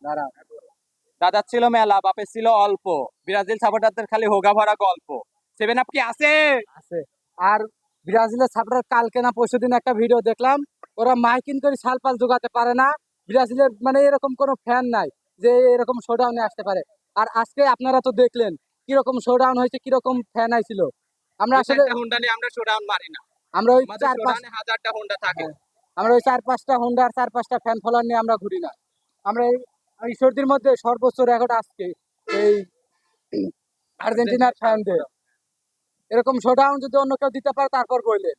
দাঁড়াও। দাদার ছিল মেলা, বাপের ছিল অল্প, ব্রাজিল সাপোর্টারদের খালি হোগা ভরা গল্প। 7 আপ কি আছে? আছে। আর ব্রাজিলের সাপোর্টার কালকে না পরশুদিন একটা ভিডিও দেখলাম, ওরা মাইকিং করে সালপাল জোগাতে পারে না। ব্রাজিলের মানে এরকম কোনো ফ্যান নাই যে এরকম শোডাউনে আসতে পারে। আর আজকে আপনারা তো দেখলেন কিরকম শোডাউন হয়েছে, কিরকম ফ্যান আইছিল। আমরা আসলে হুন্ডা নিয়ে আমরা শোডাউন মারি না, আমরা ওই আমাদের চার পাঁচ শোডাউনে হাজারটা হুন্ডা থাকে। হ্যাঁ, আমরা ওই 4-5টা হুন্ডার 4-5টা ফ্যান ফলোয়ার নিয়ে আমরা ঘুরি না। আমরা এই সর্দির মধ্যে সর্বোচ্চ রেকর্ড আজকে এই আর্জেন্টিনার ফ্যানদের। এরকম শোডাউন যদি অন্য কেউ দিতে পারে তারপর বললেন।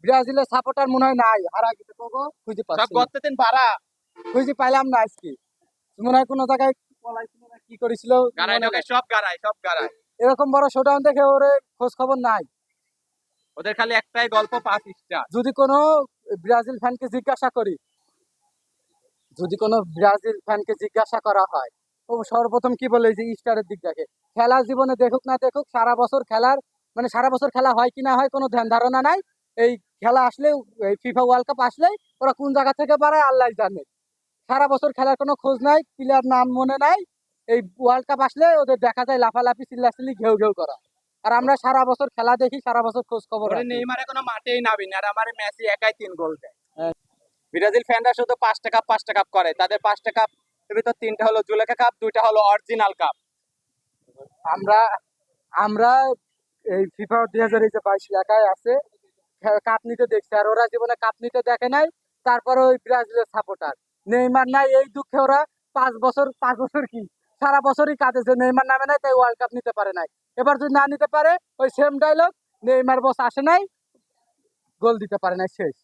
ব্রাজিলের সাপোর্টার মনে হয় নাই, হারা গেছে কগো, খুঁজে সব পাচ্ছি না। গর্তে দিন পারা খুঁজে পাইলাম না আজকে। মনে হয় কোনো জায়গায় পলাইছিল না কি করেছিল গাড়াই মনে ঢোকে, নাই। সব গাড়াই, সব গাড়াই। এরকম বড় শোডাউন দেখে ওরে খোঁজ খবর নাই। ওদের খালি একটাই গল্প, 5 স্টার। যদি কোনো ব্রাজিল ফ্যানকে জিজ্ঞাসা করি, যদি কোনো ব্রাজিল ফ্যানকে জিজ্ঞাসা করা হয়, ও সর্বপ্রথম কি বলে যে স্টারের দিক দেখে। খেলা জীবনে দেখুক না দেখুক, সারা বছর খেলার মানে সারা বছর খেলা হয় কি না হয় কোনো ধ্যান ধারণা নাই। এই খেলা আসলে, এই ফিফা ওয়ার্ল্ড কাপ আসলেই ওরা কোন জায়গা থেকে বাড়ায় আল্লাহ জানে। সারা বছর খেলার কোনো খোঁজ নাই, প্লেয়ার নাম মনে নাই। এই ওয়ার্ল্ড কাপ আসলে ওদের দেখা যায় লাফালাফি চিল্লাচিল্লি ঘেউ ঘেউ করা। আর আমরা সারা বছর খেলা দেখি, সারা বছর খোঁজ খবর ওরে রাখি। নেইমারে কোনো মাঠেই নামি না, আর আমার মেসি একাই 3 গোল দেয়। হ্যাঁ। ব্রাজিল ফ্যানরা শুধু 5টা কাপ করে, তাদের 5টা কাপ এর ভিতর 3টা হলো জুলেখা কাপ, 2টা হলো অরিজিনাল কাপ। আমরা আমরা এই ফিফা 2022 একাই আছে কাপ নিতে দেখছি, আর ওরা জীবনে কাপ নিতে দেখে নাই। তারপরে ওই ব্রাজিলের সাপোর্টার নেইমার নাই, এই দুঃখে ওরা 5 বছর কি সারা বছরই কাঁদে যে নেইমার নামে নাই, তাই ওয়ার্ল্ড কাপ নিতে পারে নাই। এবার যদি না নিতে পারে ওই সেম ডায়লগ, নেইমার বস আসে নাই, গোল দিতে পারে নাই, শেষ।